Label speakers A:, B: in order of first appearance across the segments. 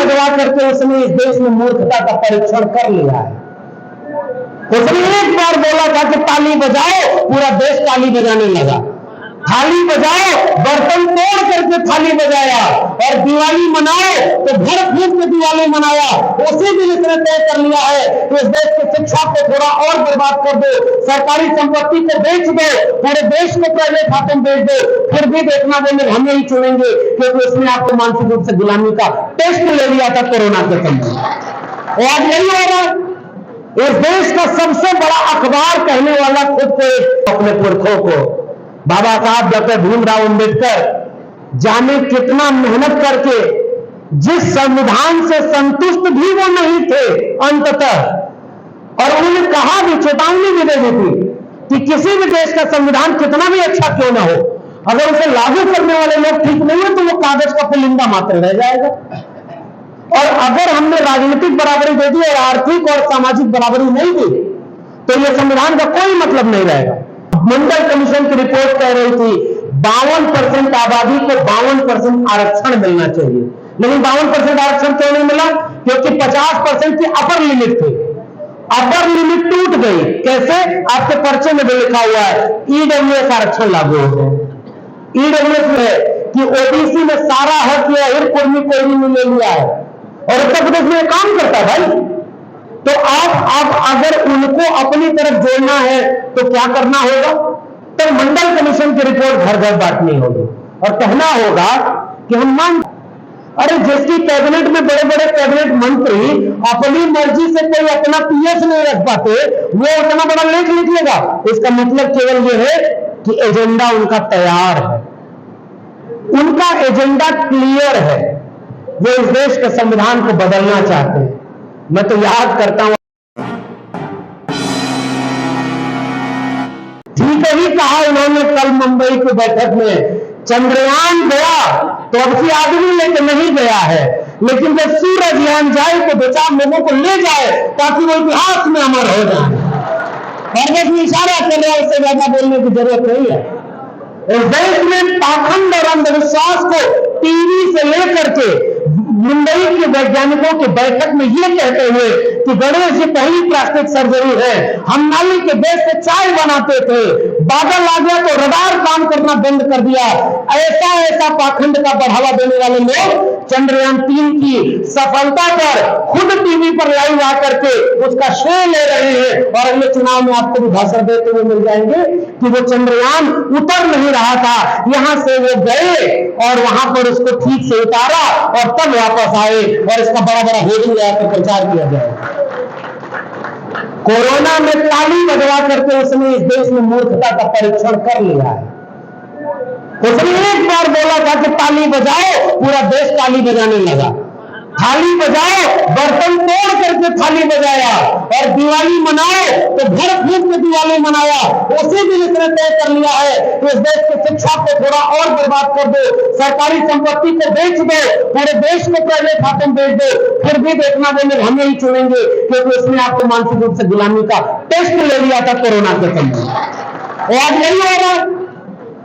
A: बजवा करके उसने इस देश में मूर्खता का परीक्षण कर लिया है। उसने एक बार बोला था कि ताली बजाओ, पूरा देश ताली बजाने लगा। थाली बजाओ, बर्तन तोड़ करके थाली बजाया, और दिवाली मनाओ तो भर फूट के दिवाली मनाया। उसी दिन इसने तय कर लिया है कि इस देश की शिक्षा को थोड़ा और बर्बाद कर दो, सरकारी संपत्ति को बेच दो, पूरे देश को प्राइवेट हाथों में बेच दो, फिर भी देखना वो लोग हमें ही चुनेंगे, क्योंकि उसने आपको मानसिक रूप से गुलामी का टेस्ट ले लिया था कोरोना के समय। और आज नहीं होगा। इस देश का सबसे बड़ा अखबार कहने वाला खुद को अपने पुरखों को बाबा साहब डॉक्टर भीमराव अंबेडकर जाने कितना मेहनत करके, जिस संविधान से संतुष्ट भी वो नहीं थे अंततः, और उन्होंने कहा भी, चेतावनी भी दे दी थी कि किसी भी देश का संविधान कितना भी अच्छा क्यों ना हो, अगर उसे लागू करने वाले लोग ठीक नहीं हो तो वो कागज का पुलिंदा मात्र रह जाएगा। और अगर हमने राजनीतिक बराबरी दे दी और आर्थिक और सामाजिक बराबरी नहीं दी तो यह संविधान का कोई मतलब नहीं रहेगा। मंडल कमीशन की रिपोर्ट कह रही थी 52% आबादी को 52% आरक्षण मिलना चाहिए, लेकिन 52% आरक्षण क्यों नहीं मिला? क्योंकि 50% की अपर लिमिट थी। अपर लिमिट टूट गई। कैसे? आपके पर्चे में भी लिखा हुआ है ईडब्ल्यूएस आरक्षण लागू हो गया। ईडब्ल्यूएस में कि ओबीसी में सारा हक या हिर कुर्मी कोई ने ले लिया है, और उत्तर प्रदेश में काम करता है भाई। तो आप अगर उनको अपनी तरफ जोड़ना है तो क्या करना होगा? तो मंडल कमीशन की रिपोर्ट घर घर बांटनी होगी और कहना होगा कि हम मान, अरे जिसकी कैबिनेट में बड़े बड़े कैबिनेट मंत्री अपनी मर्जी से कोई अपना पीएस नहीं रख पाते, वो उतना बड़ा लेख लिख लेगा। इसका मतलब केवल यह है कि एजेंडा उनका तैयार है, उनका एजेंडा क्लियर है, वो इस देश के संविधान को बदलना चाहते हैं। मैं तो याद करता हूं, ठीक ही कहा उन्होंने कल मुंबई की बैठक में, चंद्रयान गया तो अब से आदमी लेके नहीं गया है, लेकिन जब सूरजयान जाए तो दो चार लोगों को ले जाए ताकि वो इतिहास में अमर हो जाए। कांग्रेस में इशारा कर रहा है, उससे ज्यादा बोलने की जरूरत नहीं है। इस देश में पाखंड और अंधविश्वास को टीवी से लेकर के मुंबई के वैज्ञानिकों की बैठक में यह कहते हुए कि गणेश जी पहली प्लास्टिक सर्जरी है, हम नाली के बेस से चाय बनाते थे, बादल आ गया तो रडार काम करना बंद कर दिया। ऐसा ऐसा पाखंड का बढ़ावा देने वाले लोग चंद्रयान 3 की सफलता पर खुद टीवी पर लाइव आकर के उसका श्रेय ले रहे हैं, और अगले चुनाव में आपको भी भाषण देते हुए मिल जाएंगे कि वो चंद्रयान उतर नहीं रहा था, यहां से वो गए और वहां पर उसको ठीक से उतारा और तब वापस आए, और इसका बड़ा बड़ा होर्डिंग लगाकर प्रचार किया जाए। कोरोना में ताली बजवा करके उसने इस देश में मूर्खता का परीक्षण कर लिया है। उसने एक बार बोला था कि ताली बजाओ, पूरा देश ताली बजाने लगा। थाली बजाओ, बर्तन तोड़ करके थाली बजाया, और दिवाली मनाओ तो भर फूट के दिवाली मनाया। उसी दिन इसने तय कर लिया है कि इस देश की शिक्षा को थोड़ा और बर्बाद कर दो, सरकारी संपत्ति को बेच दो, पूरे देश को प्राइवेट हाथों में बेच दो, फिर भी देखना वो लोग हमें ही चुनेंगे, क्योंकि उसने आपको मानसिक रूप से गुलामी का टेस्ट ले लिया था कोरोना के समय। और आज नहीं होगा।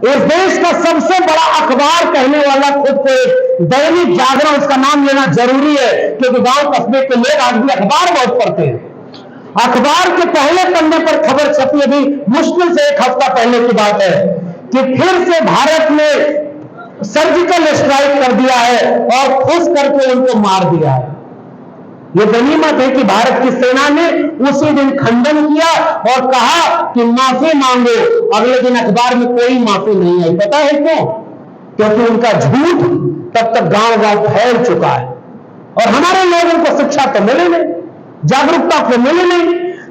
A: इस देश का सबसे बड़ा अखबार कहने वाला खुद को दैनिक जागरण, उसका नाम लेना जरूरी है, क्योंकि गांव कस्बे के लोग आज भी अखबार बहुत पढ़ते हैं। अखबार के पहले पन्ने पर खबर छपी, अभी मुश्किल से एक हफ्ता पहले की बात है, कि फिर से भारत ने सर्जिकल स्ट्राइक कर दिया है और खुश करके उनको मार दिया है। यह गनीमत है कि भारत की सेना ने उसी दिन खंडन किया और कहा कि माफी मांगो। अगले दिन अखबार में कोई माफी नहीं आई। पता है क्यों? क्योंकि उनका झूठ तब तक गांव गांव फैल चुका है, और हमारे लोगों को शिक्षा तो मिले नहीं, जागरूकता तो मिले नहीं।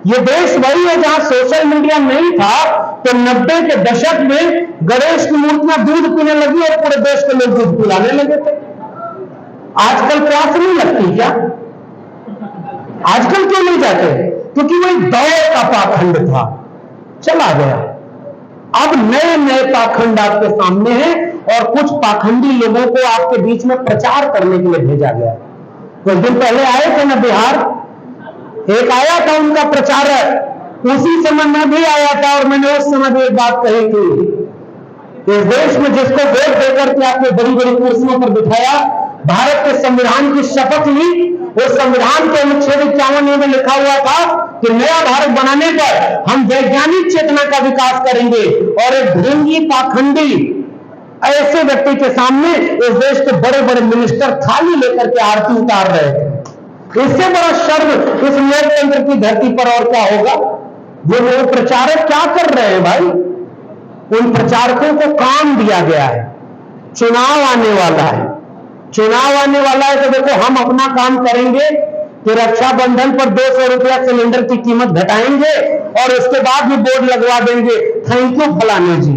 A: ये देश वही है जहां सोशल मीडिया नहीं था तो 90 के दशक में गणेश की मूर्तियां दूध पीने लगी और पूरे देश के लोग दूध पिलाने लगे थे। आजकल प्यास नहीं लगती क्या? आजकल क्यों नहीं जाते? क्योंकि वही दौर का पाखंड था, चला गया। अब नए नए पाखंड आपके सामने हैं, और कुछ पाखंडी लोगों को आपके बीच में प्रचार करने के लिए भेजा गया। कुछ दिन पहले आए थे ना बिहार, एक आया था उनका प्रचारक, उसी समय मैं भी आया था, और मैंने उस समय भी एक बात कही थी, इस देश में जिसको वोट देकर के आपने बड़ी बड़ी कुर्सियों पर बिठाया, भारत के संविधान की शपथ ली। उस संविधान के अनुच्छेद 51 में लिखा हुआ था कि नया भारत बनाने पर हम वैज्ञानिक चेतना का विकास करेंगे, और एक ढोंगी पाखंडी ऐसे व्यक्ति के सामने इस देश के बड़े बड़े मिनिस्टर थाली लेकर के आरती उतार रहे थे। इससे बड़ा शर्म इस लोकतंत्र की धरती पर और क्या होगा। वो प्रचारक क्या कर रहे हैं भाई? उन प्रचारकों को काम दिया गया है, चुनाव आने वाला है, चुनाव आने वाला है तो देखो हम अपना काम करेंगे कि रक्षाबंधन पर 200 रुपया सिलेंडर की कीमत घटाएंगे और उसके बाद भी बोर्ड लगवा देंगे, थैंक यू फलाने जी।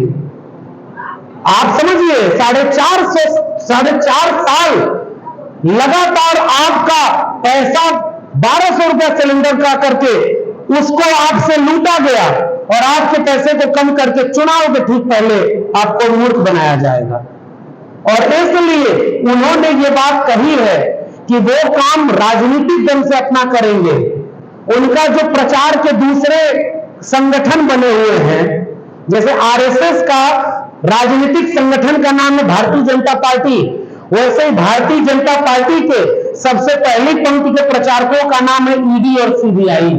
A: आप समझिए 4.5 साल लगातार आपका पैसा 1200 रुपया सिलेंडर का करके उसको आपसे लूटा गया, और आपके पैसे को कम करके चुनाव के ठीक पहले आपको मूर्ख बनाया जाएगा। और इसलिए उन्होंने ये बात कही है कि वो काम राजनीतिक ढंग से अपना करेंगे। उनका जो प्रचार के दूसरे संगठन बने हुए हैं, जैसे आरएसएस का राजनीतिक संगठन का नाम है भारतीय जनता पार्टी, वैसे ही भारतीय जनता पार्टी के सबसे पहली पंक्ति के प्रचारकों का नाम है ईडी और सीबीआई।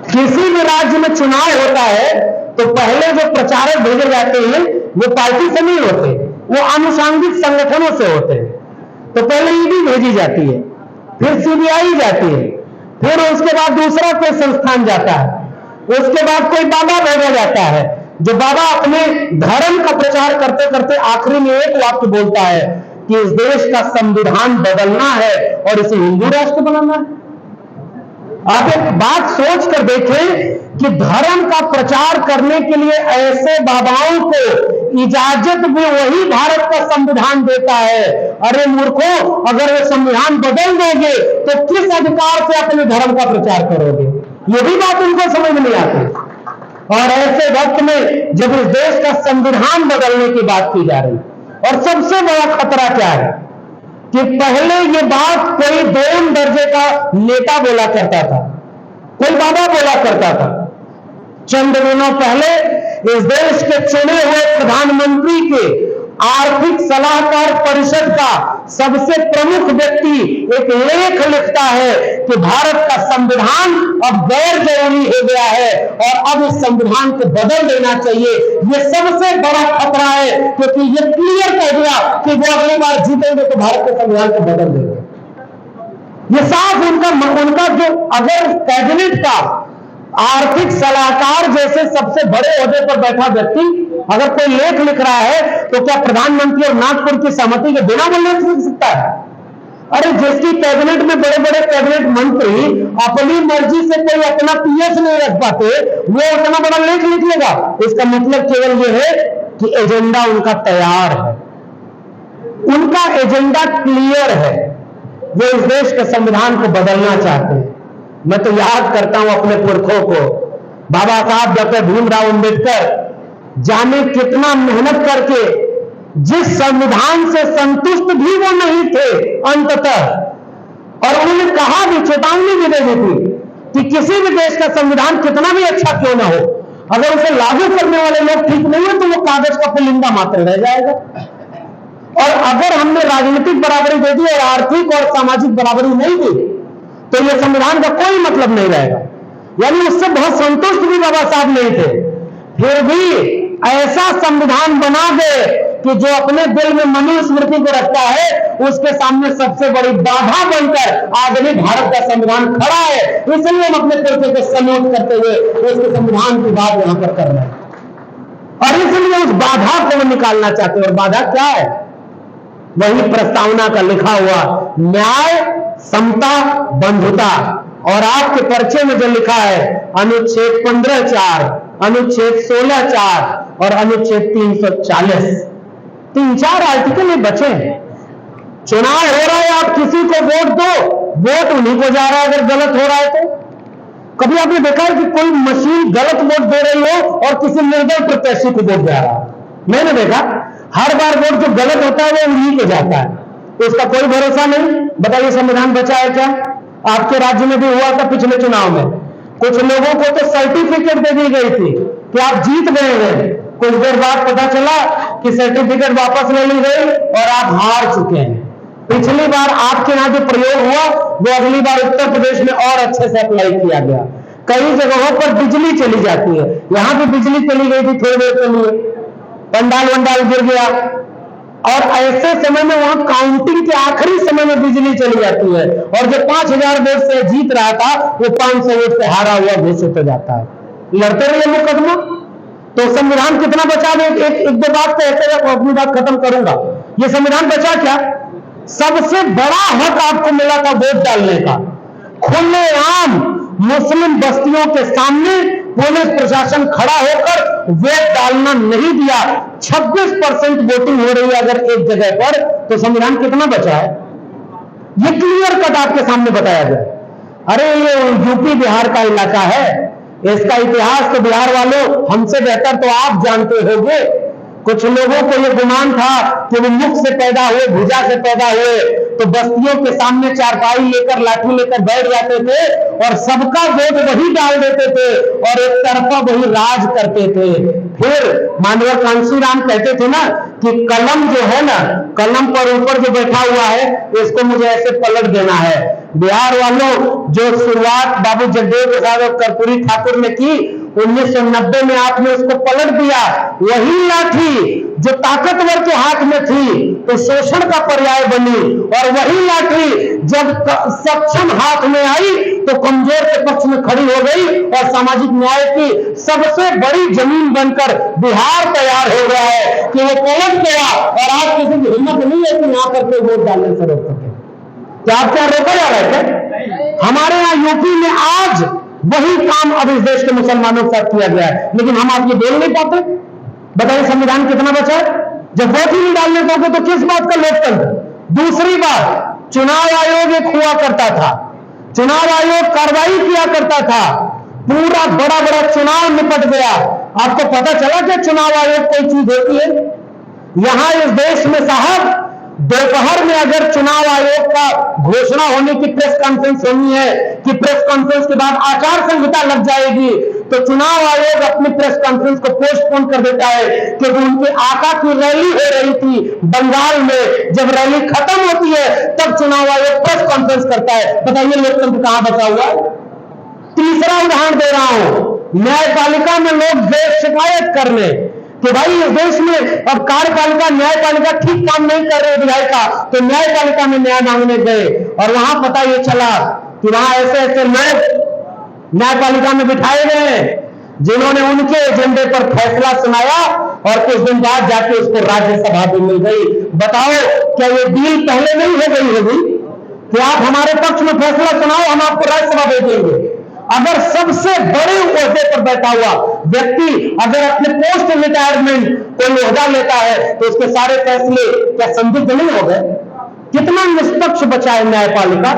A: किसी भी राज्य में चुनाव होता है तो पहले जो प्रचारक भेजे जाते हैं वो पार्टी से नहीं होते, वो आनुषंगिक संगठनों से होते हैं। तो पहले ईडी भेजी जाती है, फिर सीबीआई जाती है, फिर उसके बाद दूसरा कोई संस्थान जाता है, उसके बाद कोई बाबा भेजा जाता है, जो बाबा अपने धर्म का प्रचार करते करते आखिरी में एक वाक्य बोलता है कि इस देश का संविधान बदलना है और इसे हिंदू राष्ट्र बनाना है। आप एक बात सोच कर देखें कि धर्म का प्रचार करने के लिए ऐसे बाबाओं को इजाजत भी वही भारत का संविधान देता है। अरे मूर्खों, अगर वे संविधान बदल देंगे तो किस अधिकार से अपने धर्म का प्रचार करोगे? ये भी बात उनको समझ नहीं आती। और ऐसे वक्त में जब इस देश का संविधान बदलने की बात की जा रही, और सबसे बड़ा खतरा क्या है कि पहले ये बात कोई 2 दर्जे का नेता बोला करता था, कोई बाबा बोला करता था। चंद दिनों पहले इस देश के चुने हुए प्रधानमंत्री के आर्थिक सलाहकार परिषद का सबसे प्रमुख व्यक्ति एक लेख लिखता है कि भारत का संविधान अब गैर जरूरी हो गया है और अब इस संविधान को बदल देना चाहिए। ये सबसे बड़ा खतरा है, क्योंकि ये क्लियर कह दिया कि वो अगली बार जीतेंगे तो भारत के संविधान को बदल देंगे। ये साफ उनका जो अगर कैबिनेट का आर्थिक सलाहकार जैसे सबसे बड़े ओहदे पर बैठा व्यक्ति अगर कोई लेख लिख रहा है तो क्या प्रधानमंत्री और नागपुर की सहमति के बिना वो लेख लिख सकता है? अरे जिसकी कैबिनेट में बड़े बड़े कैबिनेट मंत्री अपनी मर्जी से कोई अपना पीएस नहीं रख पाते, वो उतना बड़ा लेख लिख लेगा। इसका मतलब केवल ये है कि एजेंडा उनका तैयार है, उनका एजेंडा क्लियर है, वो इस देश के संविधान को बदलना चाहते हैं। मैं तो याद करता हूं अपने पुरखों को, बाबा साहब डॉक्टर भीमराव अंबेडकर जाने कितना मेहनत करके जिस संविधान से संतुष्ट भी वो नहीं थे अंततः, और उन्होंने कहा भी, चेतावनी भी दे दी थी कि किसी भी देश का संविधान कितना भी अच्छा क्यों ना हो, अगर उसे लागू करने वाले लोग ठीक नहीं हो तो वो कागज का पुलिंदा मात्र रह जाएगा। और अगर हमने राजनीतिक बराबरी दे दी और आर्थिक और सामाजिक बराबरी नहीं दी तो यह संविधान का कोई मतलब नहीं रहेगा। यानी उससे बहुत संतुष्ट भी बाबा साहब नहीं थे, फिर भी ऐसा संविधान बना दे कि जो अपने दिल में मनुस्मृति को रखता है उसके सामने सबसे बड़ी बाधा बनकर आज भी भारत का संविधान खड़ा है। इसलिए हम अपने पुरखे को सल्यूट करते हुए उसके संविधान की बात यहां पर कर रहे हैं, और इसलिए उस बाधा को निकालना चाहते हैं। और बाधा क्या है? वही प्रस्तावना का लिखा हुआ न्याय, समता, बंधुता। और आपके पर्चे में जो लिखा है अनुच्छेद 15(4), अनुच्छेद 16(4) और अनुच्छेद 340, 3-4 आर्टिकल ये बचे हैं। चुनाव हो रहा है, आप किसी को वोट दो, वोट उन्हीं को जा रहा है अगर गलत हो रहा है तो। कभी आपने देखा है कि कोई मशीन गलत वोट दे रही हो और किसी निर्दल प्रत्याशी को वोट जा रहा है? मैंने देखा हर बार वोट जो गलत होता है वो उन्हीं को जाता है, तो इसका कोई भरोसा नहीं। बताइए संविधान बचा है क्या? आपके राज्य में भी हुआ था पिछले चुनाव में, कुछ लोगों को तो सर्टिफिकेट दे दी गई थी कि आप जीत गए हैं, कुछ देर बाद पता चला कि सर्टिफिकेट वापस ले ली गई और आप हार चुके हैं। पिछली बार आपके यहां जो प्रयोग हुआ वो अगली बार उत्तर प्रदेश में और अच्छे से अप्लाई किया गया। कई जगहों पर बिजली चली जाती है, यहां भी बिजली चली गई थी थोड़ी देर के लिए, पंडाल वंडाल गिर गया, और ऐसे समय में वहां काउंटिंग के आखिरी समय में बिजली चली जाती है, और जो 5000 वोट से जीत रहा था वो 500 वोट से हारा हुआ घोषित हो जाता है। लड़ते रहिए मुकदमा। तो संविधान कितना बचा दे? एक दो बात कहते हुए अपनी बात खत्म करूंगा। ये संविधान बचा क्या? सबसे बड़ा हक आपको मिला था वोट डालने का। खुलेआम मुस्लिम बस्तियों के सामने पुलिस प्रशासन खड़ा होकर वोट डालना नहीं दिया। 26% वोटिंग हो रही है अगर एक जगह पर, तो संविधान कितना बचा है? ये क्लियर कट आपके सामने बताया गया। अरे ये यूपी बिहार का इलाका है, इसका इतिहास तो बिहार वालों हमसे बेहतर तो आप जानते होंगे। कुछ लोगों को यह गुमान था कि वो मुख से पैदा हुए, भुजा से पैदा हुए, तो बस्तियों के सामने चारपाई लेकर लाठी लेकर बैठ जाते थे और सबका वोट वही डाल देते थे और एक तरफा वही राज करते थे। फिर माननीय कांशीराम कहते थे ना कि कलम जो है ना, कलम पर ऊपर जो बैठा हुआ है इसको मुझे ऐसे पलट देना है। बिहार वालों, जो शुरुआत बाबू जगदेव प्रसाद और कर्पूरी ठाकुर ने की 1990 में, आपने उसको पलट दिया। वही लाठी जो ताकतवर के हाथ में थी तो शोषण का पर्याय बनी, और वही लाठी जब सक्षम हाथ में आई तो कमजोर के पक्ष में खड़ी हो गई और सामाजिक न्याय की सबसे बड़ी जमीन बनकर बिहार तैयार हो गया है कि वो पलट गया। और आज किसी की हिम्मत नहीं है कि यहां पर कोई वोट डालने से रोक सके। क्या आप क्या रोका जा रहा है क्या? हमारे यहां यूपी में आज वही काम अब इस देश के मुसलमानों के साथ किया गया है, लेकिन हम आप ये बोल नहीं पाते। बताइए संविधान कितना बचा है? जब वोट ही नहीं डालने दोगे तो किस बात का लोकतंत्र? दूसरी बात, चुनाव आयोग एक हुआ करता था, चुनाव आयोग कार्रवाई किया करता था, पूरा बड़ा बड़ा चुनाव निपट गया। आपको पता चला कि चुनाव आयोग कोई चीज होती है? यहां इस देश में साहब दोपहर में अगर चुनाव आयोग का घोषणा होने की प्रेस कॉन्फ्रेंस होनी है कि प्रेस कॉन्फ्रेंस के बाद आचार संहिता लग जाएगी, तो चुनाव आयोग अपनी प्रेस कॉन्फ्रेंस को पोस्टपोन कर देता है, क्योंकि उनके आका की रैली हो रही थी बंगाल में। जब रैली खत्म होती है तब चुनाव आयोग प्रेस कॉन्फ्रेंस करता है। बताइए लोकतंत्र कहां बचा हुआ है? तीसरा उदाहरण दे रहा हूं, न्यायपालिका में लोग गए शिकायत करने कि भाई इस देश में अब कार्यपालिका न्यायपालिका ठीक काम नहीं कर रही विधायिका, तो न्यायपालिका में न्याय मांगने गए और वहां पता ये चला कि वहां ऐसे ऐसे लोग न्यायपालिका में बिठाए गए जिन्होंने उनके एजेंडे पर फैसला सुनाया और कुछ दिन बाद जाके उसको राज्यसभा भी मिल गई। बताओ क्या ये डील पहले नहीं हो गई होगी कि आप हमारे पक्ष में फैसला सुनाओ, हम आपको राज्यसभा भेजेंगे? अगर सबसे बड़े ओहदे पर बैठा हुआ व्यक्ति अगर अपने पोस्ट रिटायरमेंट कोई ओहदा लेता है तो उसके सारे फैसले क्या संदिग्ध नहीं हो गए? कितना निष्पक्ष बचा है न्यायपालिका?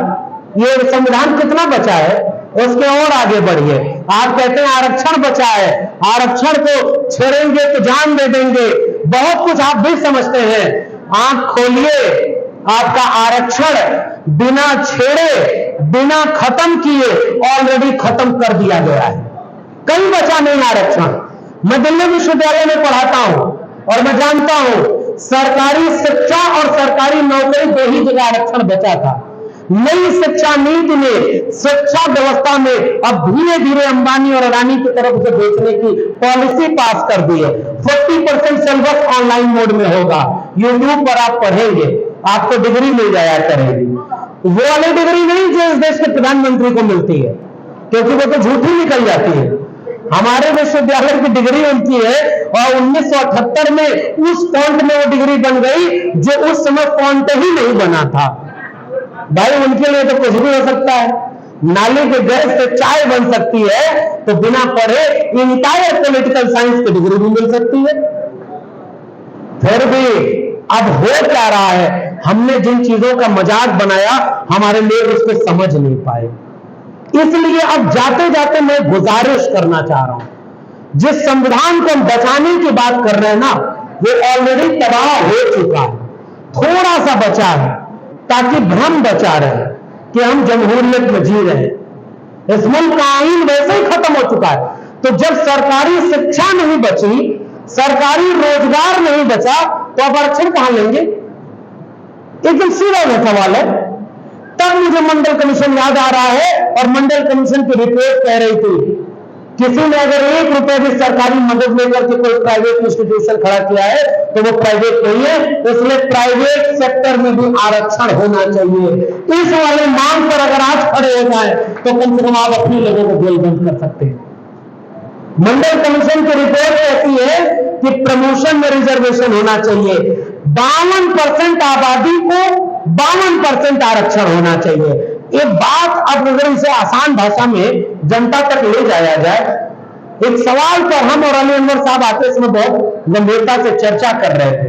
A: ये संविधान कितना बचा है? उसके और आगे बढ़िए। आप कहते हैं आरक्षण बचा है, आरक्षण को छेड़ेंगे तो जान दे देंगे, बहुत कुछ आप भी समझते हैं। आंख खोलिए, आपका आरक्षण बिना छेड़े बिना खत्म किए ऑलरेडी खत्म कर दिया गया है। कहीं बचा नहीं आरक्षण। मैं दिल्ली विश्वविद्यालय में पढ़ाता हूं और मैं जानता हूं सरकारी शिक्षा और सरकारी नौकरी दो ही जगह आरक्षण बचा था। नई शिक्षा नीति में शिक्षा व्यवस्था में अब धीरे धीरे अंबानी और अडानी की तरफ से बेचने की पॉलिसी पास कर दी है। 40% सिलेबस ऑनलाइन मोड में होगा, यूट्यूब पर आप पढ़ेंगे, आपको डिग्री मिल जाया करेगी। वो वाली डिग्री नहीं जो इस देश के प्रधानमंत्री को मिलती है, क्योंकि वो तो झूठी निकल जाती है। हमारे विश्वविद्यालय की डिग्री उनकी है और 1978 में उस फॉन्ट में वो डिग्री बन गई जो उस समय फॉन्ट ही नहीं बना था। भाई उनके लिए तो कुछ भी हो सकता है। नाली के गैस से चाय बन सकती है, तो बिना पढ़े इंटायर पॉलिटिकल साइंस की डिग्री भी मिल सकती है। फिर भी अब हो क्या रहा है, हमने जिन चीजों का मजाक बनाया हमारे लोग उसको समझ नहीं पाए। इसलिए अब जाते जाते मैं गुजारिश करना चाह रहा हूं, जिस संविधान को हम बचाने की बात कर रहे हैं ना, वो ऑलरेडी तबाह हो चुका है। थोड़ा सा बचा है ताकि भ्रम बचा रहे कि हम जमहूरियत में जी रहे हैं। इस मुल्क का आईन वैसे ही खत्म हो चुका है। तो जब सरकारी शिक्षा नहीं बची, सरकारी रोजगार नहीं बचा, तो अब आरक्षण कहां लेंगे? एकदम सीधा सा सवाल है। तब मुझे मंडल कमीशन याद आ रहा है, और मंडल कमीशन की रिपोर्ट कह रही थी किसी ने अगर 1 रुपए भी सरकारी मदद लेकर के कोई प्राइवेट इंस्टीट्यूशन खड़ा किया है तो वो प्राइवेट नहीं है, इसलिए प्राइवेट सेक्टर में भी आरक्षण होना चाहिए। इस वाले मांग पर अगर आज खड़े हो जाए तो कम से कम आप अपने लोगों को जेल बंद कर सकते हैं। मंडल कमीशन की रिपोर्ट कहती है कि प्रमोशन में रिजर्वेशन होना चाहिए, 52% आबादी को 52% आरक्षण होना चाहिए। एक बात अब अगर इसे आसान भाषा में जनता तक ले जाया जाए, एक सवाल पर हम और अली अनवर साहब आते इसमें बहुत गंभीरता से चर्चा कर रहे थे।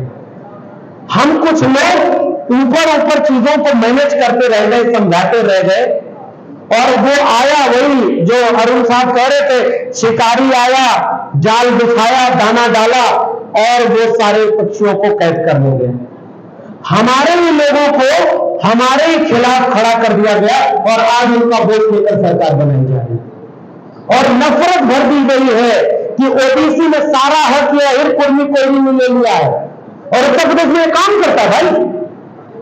A: हम कुछ लोग ऊपर चीजों को मैनेज करते रह गए, समझाते रह गए, और वो आया वही जो अरुण साहब कह रहे थे, शिकारी आया, जाल बिछाया, दाना डाला और वो सारे पक्षियों को कैद कर ले गए। हमारे ही लोगों को हमारे ही खिलाफ खड़ा कर दिया गया और आज उनका वोट लेकर सरकार बनाई जा रही है। और नफरत भर दी गई है कि ओबीसी में सारा हक या हिरपुर कोयली में ले लिया है, और उत्तर प्रदेश में काम करता है भाई।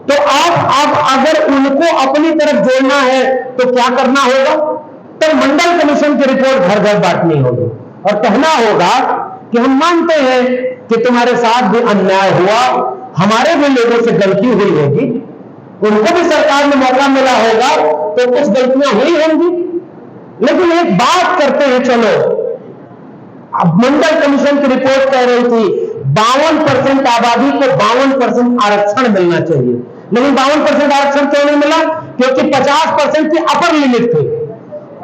A: तो आप अगर उनको अपनी तरफ जोड़ना है तो क्या करना होगा? तो मंडल कमीशन की रिपोर्ट घर घर बांटनी होगी और कहना होगा कि हम मानते हैं कि तुम्हारे साथ भी अन्याय हुआ, हमारे भी लोगों से गलती हुई होगी, उनको भी सरकार में मौका मिला होगा तो कुछ गलतियां हुई होंगी, लेकिन एक बात करते हैं। चलो, अब मंडल कमीशन की रिपोर्ट कह रही थी 52% आबादी को 52% आरक्षण मिलना चाहिए, लेकिन 52% आरक्षण क्यों नहीं मिला? क्योंकि 50% की अपर लिमिट थी।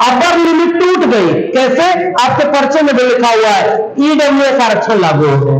A: अपर लिमिट टूट गई। कैसे? आपके पर्चे में भी लिखा हुआ है ईडब्ल्यूएस आरक्षण लागू हो गया,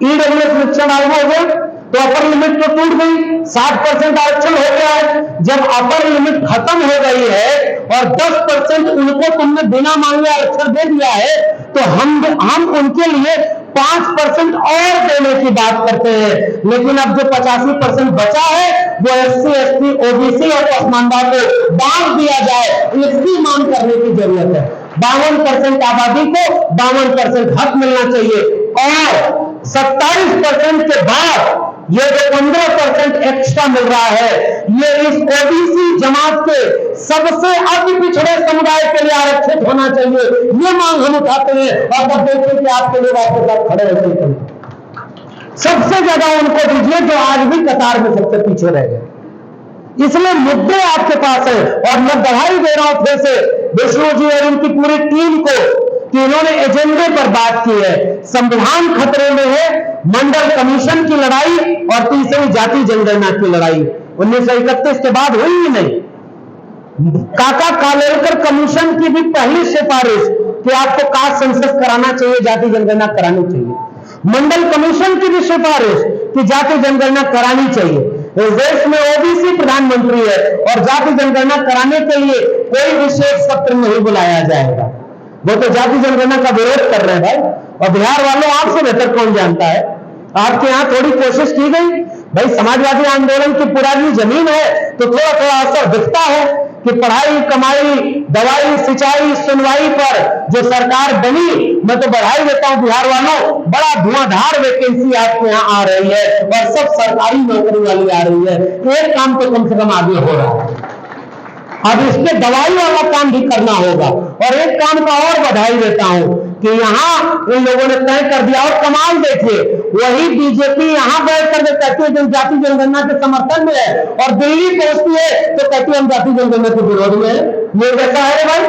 A: ईडब्ल्यूएस आरक्षण लागू हो गया तो अपर लिमिट तो टूट गई, 60% आरक्षण हो गया है। जब अपर लिमिट खत्म हो गई है और 10% उनको तुमने बिना मांगे आरक्षण दे दिया है, तो हम उनके लिए 5% और देने की बात करते हैं। लेकिन अब जो 85% बचा है वो एससी, एसटी, ओबीसी और पसमानदा को बांट दिया जाए, इसकी मांग करने की जरूरत है। 52% आबादी को 52% हक मिलना चाहिए, और 27% के बाद ये जो 15% एक्स्ट्रा मिल रहा है, ये इस ओबीसी जमात के सबसे अति पिछड़े समुदाय के लिए आरक्षित होना चाहिए। ये मांग हम उठाते हैं, और तब देखते कि आपके लोग आपके साथ खड़े होते हैं। सबसे ज्यादा उनको दीजिए जो आज भी कतार में सबसे पीछे रह गए। इसलिए मुद्दे आपके पास है, और मैं बधाई दे रहा हूं फिर से विष्णु जी और उनकी पूरी टीम को कि इन्होंने एजेंडे पर बात की है। संविधान खतरे में है, मंडल कमीशन की लड़ाई और तीसरी जाति जनगणना की लड़ाई 1931 के बाद हुई ही नहीं। काका कालेलकर कमीशन की भी पहली सिफारिश कि आपको कास्ट सेंसस कराना चाहिए, जाति जनगणना करानी चाहिए। मंडल कमीशन की भी सिफारिश कि जाति जनगणना करानी चाहिए। इस देश में ओबीसी प्रधानमंत्री है और जाति जनगणना कराने के लिए कोई विशेष सत्र नहीं बुलाया जाएगा। वो तो जाति जनगणना का विरोध कर रहे हैं भाई, और बिहार वालों आपसे बेहतर कौन जानता है। आपके यहां थोड़ी कोशिश की गई भाई, समाजवादी आंदोलन की पुरानी जमीन है तो थोड़ा थोड़ा असर दिखता है कि पढ़ाई, कमाई, दवाई, सिंचाई, सुनवाई पर जो सरकार बनी, मैं तो बधाई देता हूं बिहार वालों, बड़ा धुआंधार वैकेंसी आपके यहाँ आ रही है और सब सरकारी नौकरी वाली आ रही है। एक काम तो कम से कम आगे हो रहा है। अब इसके दवाई वाला काम भी करना होगा। और एक काम का और बधाई देता हूं कि यहां इन लोगों ने तय कर दिया, और कमाल देखिए, वही बीजेपी यहां बैठ कर कहती है जनजाति जनगणना के समर्थन में है, और दिल्ली पहुंचती है तो कहती है हम जाति जनगणना के विरोध में है। ये कैसा है भाई?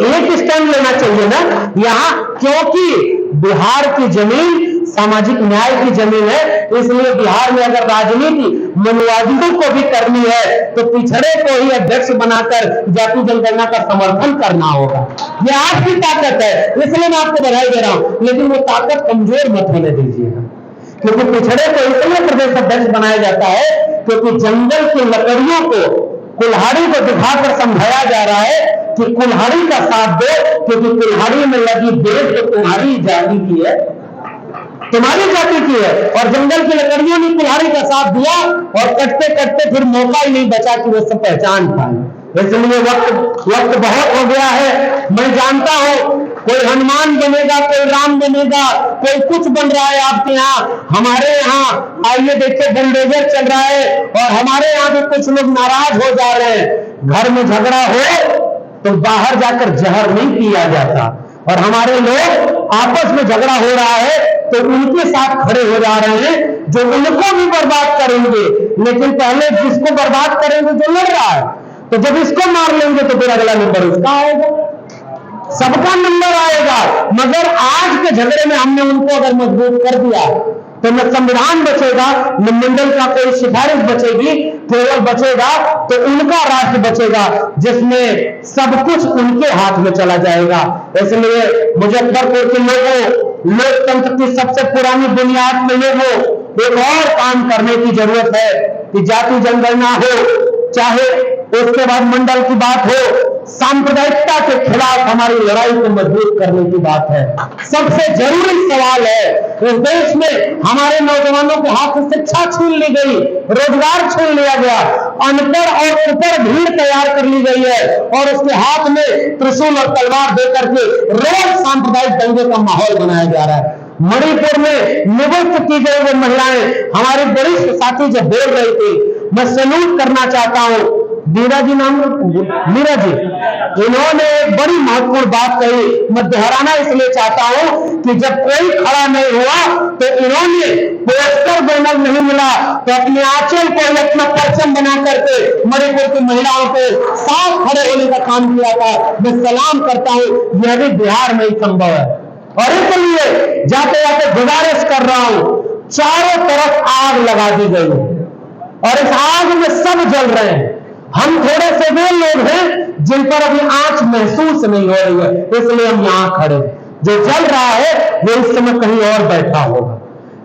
A: एक स्टैंड लेना चाहिए ना यहां, क्योंकि बिहार की जमीन सामाजिक न्याय की जमीन है। इसलिए बिहार में अगर राजनीति मनवादियों को भी करनी है तो पिछड़े को ही अध्यक्ष बनाकर जाति जनगणना का समर्थन करना होगा। ये आपकी ताकत है, इसलिए मैं आपको बधाई दे रहा हूं, लेकिन वो ताकत कमजोर मत होने दीजिएगा। क्योंकि पिछड़े को इसलिए प्रदेश अध्यक्ष बनाया जाता है क्योंकि जंगल की लकड़ियों को, कुल्हाड़ी को दिखाकर समझाया जा रहा है कि कुल्हाड़ी का साथ दो, क्योंकि कुल्हाड़ी में लगी बेट तो तुम्हारी जाति की है, तुम्हारी जाति की है। और जंगल की लकड़ियों ने कुल्हाड़ी का साथ दिया और कटते कटते फिर मौका ही नहीं बचा कि वो सब पहचान पाए। इसलिए वक्त बहुत हो गया है। मैं जानता हूं कोई हनुमान बनेगा, कोई राम बनेगा, कोई कुछ बन रहा है आपके यहाँ। हमारे यहाँ आइए देखिए बुलडोजर चल रहा है और हमारे यहाँ भी कुछ लोग नाराज हो जा रहे हैं। घर में झगड़ा हो तो बाहर जाकर जहर नहीं पिया जाता, और हमारे लोग आपस में झगड़ा हो रहा है तो उनके साथ खड़े हो जा रहे हैं जो उनको भी बर्बाद करेंगे। लेकिन पहले जिसको बर्बाद करेंगे जो लड़ रहा है, तो जब इसको मार लेंगे तो फिर अगला नंबर उसका आएगा, सबका नंबर आएगा। मगर आज के झगड़े में हमने उनको अगर मजबूत कर दिया तो न संविधान बचेगा, न मंडल का कोई सिफारिश बचेगी, केवल बचेगा तो उनका राष्ट्र बचेगा जिसमें सब कुछ उनके हाथ में चला जाएगा। इसलिए मुजफ्फरपुर के लोगों, लोकतंत्र की सबसे पुरानी बुनियाद में लोगों, एक और काम करने की जरूरत है कि जाति जनगणना हो, चाहे उसके बाद मंडल की बात हो, सांप्रदायिकता के खिलाफ हमारी लड़ाई को मजबूत करने की बात है। सबसे जरूरी सवाल है, इस देश में हमारे नौजवानों के हाथ से शिक्षा छीन ली गई, रोजगार छीन लिया गया, अनपढ़ और कुपढ़ भीड़ तैयार कर ली गई है और उसके हाथ में त्रिशूल और तलवार देकर के रोज सांप्रदायिक दंगे का माहौल बनाया जा रहा है। मणिपुर में निवृत्त की गई वो महिलाएं हमारे वरिष्ठ साथी जब बोल रही थी, मैं सैल्यूट करना चाहता हूं। मीरा जी नाम, मीरा जी, इन्होंने एक बड़ी महत्वपूर्ण बात कही, मैं दोहराना इसलिए चाहता हूं कि जब कोई खड़ा नहीं हुआ तो इन्होंने पोस्टर बैनर नहीं मिला तो अपने आंचल को अपना परचम बना करके मणिपुर की महिलाओं के साथ खड़े होने का काम किया था। मैं सलाम करता हूं, यह भी बिहार में ही संभव है। और इसलिए जाते जाते गुजारिश कर रहा हूं, चारों तरफ आग लगा दी गई है और इस आग में सब जल रहे हैं। हम थोड़े से वे लोग हैं जिन पर अभी आंच महसूस नहीं हो रही है, इसलिए हम यहां खड़े। जो जल रहा है वो इस समय कहीं और बैठा होगा,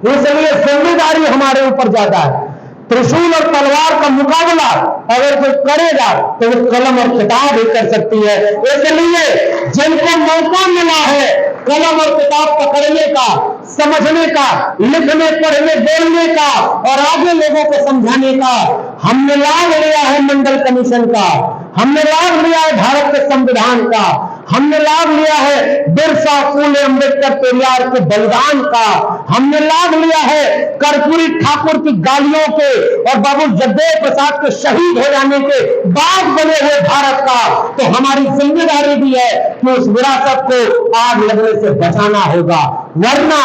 A: इसलिए जिम्मेदारी हमारे ऊपर ज्यादा है। त्रिशूल और तलवार का मुकाबला अगर कोई करेगा तो वो कलम और किताब ही कर सकती है। इसलिए जिनको मौका मिला है कलम और किताब पकड़ने का, समझने का, लिखने, पढ़ने, बोलने का और आगे लोगों को समझाने का, हमने लाभ लिया है मंडल कमीशन का, हमने लाभ लिया है भारत के संविधान का, हमने लाभ लिया है बिरसा, फूले, अंबेडकर, पेरियार के बलिदान का, हमने लाभ लिया है कर्पूरी ठाकुर की गालियों के और बाबू जगदेव प्रसाद के शहीद हो जाने के बाद बने हुए भारत का। तो हमारी जिम्मेदारी भी है कि उस विरासत को आग लगने से बचाना होगा, वरना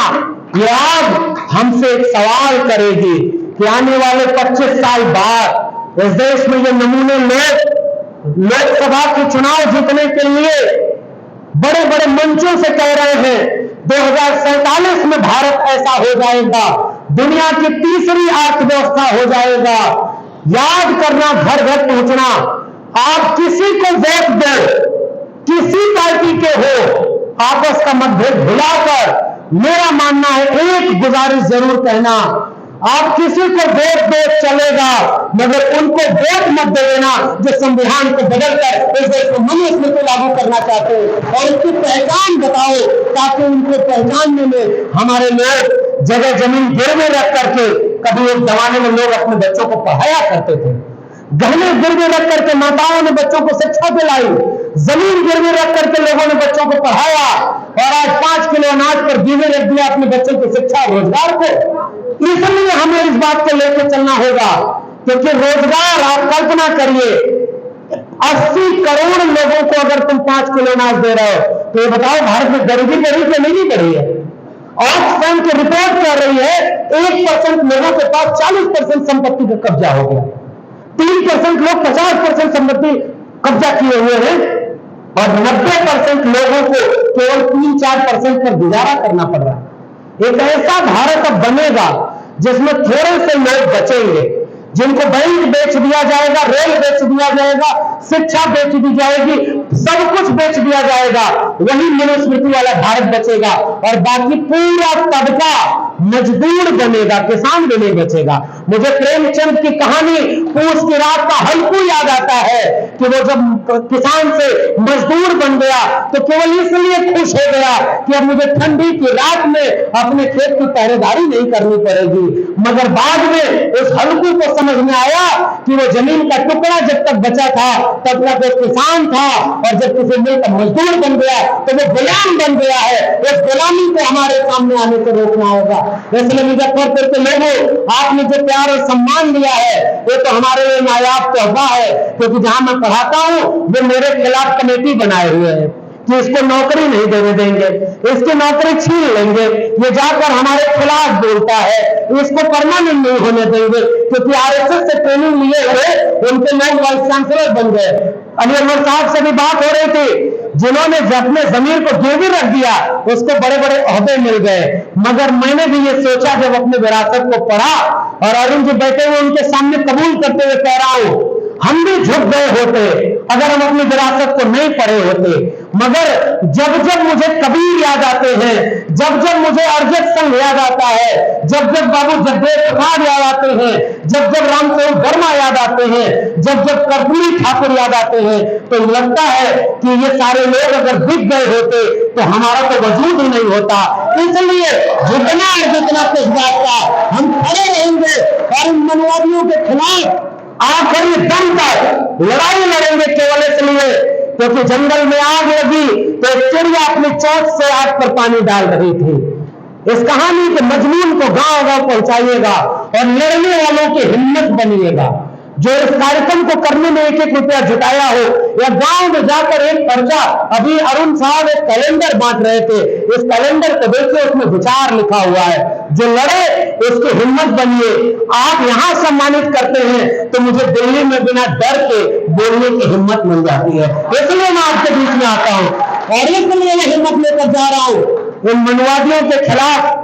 A: ये आग हमसे एक सवाल करेगी कि आने वाले 25 साल बाद इस देश में ये नमूने लोग लोकसभा के चुनाव जीतने के लिए बड़े बड़े मंचों से कह रहे हैं 2047 में भारत ऐसा हो जाएगा, दुनिया की तीसरी अर्थव्यवस्था हो जाएगा। याद करना, घर घर पहुंचना, आप किसी को वोट दो, किसी पार्टी के हो, आपस का मतभेद भुलाकर मेरा मानना है एक गुजारिश जरूर कहना, आप किसी को वोट दो चलेगा, मगर उनको वोट मत देना जो संविधान को बदलकर इस देश को मनुस्मृति को लागू करना चाहते हैं। और इसकी पहचान बताओ ताकि उनको पहचानने में हमारे लोग जगह जमीन गिरवे रख करके, कभी एक जमाने में लोग अपने बच्चों को पढ़ाया करते थे, गहने गिरवे रख करके माताओं ने बच्चों को शिक्षा दिलाई, जमीन गिरवे रख करके लोगों ने बच्चों को पढ़ाया, और आज 5 किलो अनाज पर गिरवे रख दिया अपने बच्चों की शिक्षा और रोजगार को। इसलिए हमें इस बात को लेकर चलना होगा, क्योंकि रोजगार, आप कल्पना करिए 80 करोड़ लोगों को अगर तुम 5 किलो अनाज दे रहे हो तो ये बताओ भारत में गरीबी बढ़ी कि नहीं बढ़ी है? ऑक्सफैम की रिपोर्ट कर रही है 1% लोगों के पास 40% संपत्ति का कब्जा हो गया, 3% लोग 50% संपत्ति कब्जा किए हुए हैं और 90% लोगों को केवल 3-4% पर गुजारा करना पड़ रहा है। एक ऐसा भारत अब बनेगा जिसमें थोड़े से लोग बचेंगे, जिनको बैंक बेच दिया जाएगा, रेल बेच दिया जाएगा, शिक्षा बेच दी जाएगी, सब कुछ बेच दिया जाएगा, वही मनुस्मृति वाला भारत बचेगा और बाकी पूरा तबका मजदूर बनेगा, किसान भी नहीं बचेगा। मुझे प्रेमचंद की कहानी पूस की रात का हल्कू याद आता है कि वो जब किसान से मजदूर बन गया तो केवल इसलिए खुश हो गया कि अब मुझे ठंडी की रात में अपने खेत की पहरेदारी नहीं करनी पड़ेगी, मगर बाद में उस हल्कू को समझ में आया कि वो जमीन का टुकड़ा जब तक बचा था तब तक वो किसान था, और जब किसी मिलकर मजदूर बन गया तो वो गुलाम बन गया है। इस गुलामी को हमारे सामने आने से रोकना होगा। इसलिए मुजफ्फरपुर के लोगों, आपने जो प्यार और सम्मान दिया है वो तो हमारे लिए नायाब तोहफा है, क्योंकि जहां मैं पढ़ाता हूं वो मेरे खिलाफ कमेटी बनाए हुए है कि इसको नौकरी नहीं देने देंगे, इसकी नौकरी छीन लेंगे, ये जाकर हमारे खिलाफ बोलता है, इसको परमानेंट नहीं होने देंगे, क्योंकि आरएसएस से ट्रेनिंग लिए हुए उनके लोग वाइस चांसलर बन गए। अली अनवर साहब से भी बात हो रही थी, जिन्होंने अपने जमीर को गिरवी रख दिया उसको बड़े बड़े ओहदे मिल गए, मगर मैंने भी ये सोचा जब अपने विरासत को पढ़ा, और अरुण जी बैठे हुए उनके सामने कबूल करते हुए कह रहा हूं, हम भी झुक गए होते अगर हम अपनी विरासत को नहीं पढ़े होते, मगर जब जब मुझे कबीर याद आते हैं, जब जब मुझे अरजत संघ याद आता है, जब जब बाबू जगदेव प्रसाद याद आते हैं, जब जब रामस्वरूप वर्मा याद आते हैं, जब जब कर्पूरी ठाकुर याद आते हैं, तो लगता है कि ये सारे लोग अगर दिख गए होते तो हमारा तो वजूद ही नहीं होता। इसलिए जितना जितना किस बात का हम खड़े रहेंगे और इन मनवादियों के खिलाफ आखिरी दम तक लड़ाई लड़ेंगे, केवल इसलिए क्योंकि जंगल में आग लगी तो एक चिड़िया अपनी चोंच से आग पर पानी डाल रही थी। इस कहानी के मजमून को गांव गांव पहुंचाइएगा और लड़ने वालों की हिम्मत बनिएगा। जो इस कार्यक्रम को करने में 1-1 रुपया जुटाया हो, या गांव में जाकर एक पर्चा, अभी अरुण साहब एक कैलेंडर बांट रहे थे, इस कैलेंडर को देखिए, उसमें विचार लिखा हुआ है, जो लड़े उसकी हिम्मत बनिए। आप यहां सम्मानित करते हैं तो मुझे दिल्ली में बिना डर के बोलने की हिम्मत मिल जाती है, इसलिए मैं आपके बीच में आता हूं और इसलिए मैं हिम्मत लेकर जा रहा हूं। इन मनवादियों के खिलाफ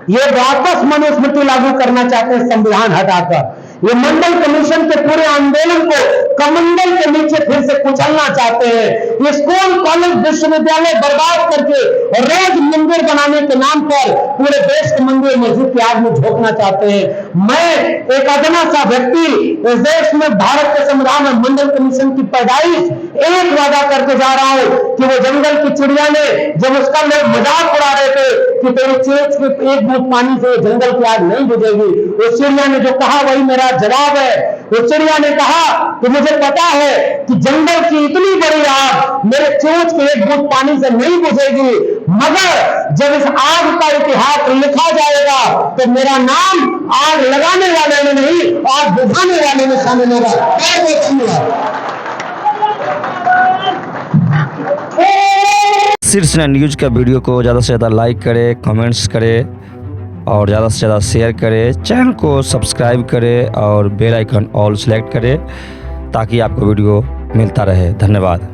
A: ये वापस मनुस्मृति लागू करना चाहते हैं, संविधान हटाकर ये मंडल कमीशन के पूरे आंदोलन को कमंडल के नीचे फिर से कुचलना चाहते हैं। स्कूल कॉलेज विश्वविद्यालय बर्बाद करके और रोज मंदिर बनाने के नाम पर पूरे देश के मंदिर मस्जिद की आग में झोंकना चाहते हैं। मैं एक अदना सा व्यक्ति इस देश में भारत के संविधान में मंडल कमीशन की पैदाइश एक वादा करके जा रहा हूं कि वो जंगल की चिड़िया ने जब उसका लोग मजाक उड़ा रहे थे कि तेरी चोंच के एक बूंद पानी से जंगल की आग नहीं बुझेगी, उस चिड़िया ने जो कहा वही मेरा जवाब है। उस चिड़िया ने कहा कि मुझे पता है कि जंगल की इतनी बड़ी आग मेरे चोंच के एक बूंद पानी से नहीं बुझेगी, मगर जब इस आग का इतिहास लिखा जाएगा तो मेरा नाम आग लगाने वाले में नहीं, आग बुझाने वाले में शामिल होगा।
B: शीर्ष न्यूज का वीडियो को ज़्यादा से ज़्यादा लाइक करें, कमेंट्स करें और ज़्यादा से ज़्यादा शेयर करें, चैनल को सब्सक्राइब करें और बेल आइकन ऑल सेलेक्ट करें ताकि आपको वीडियो मिलता रहे। धन्यवाद।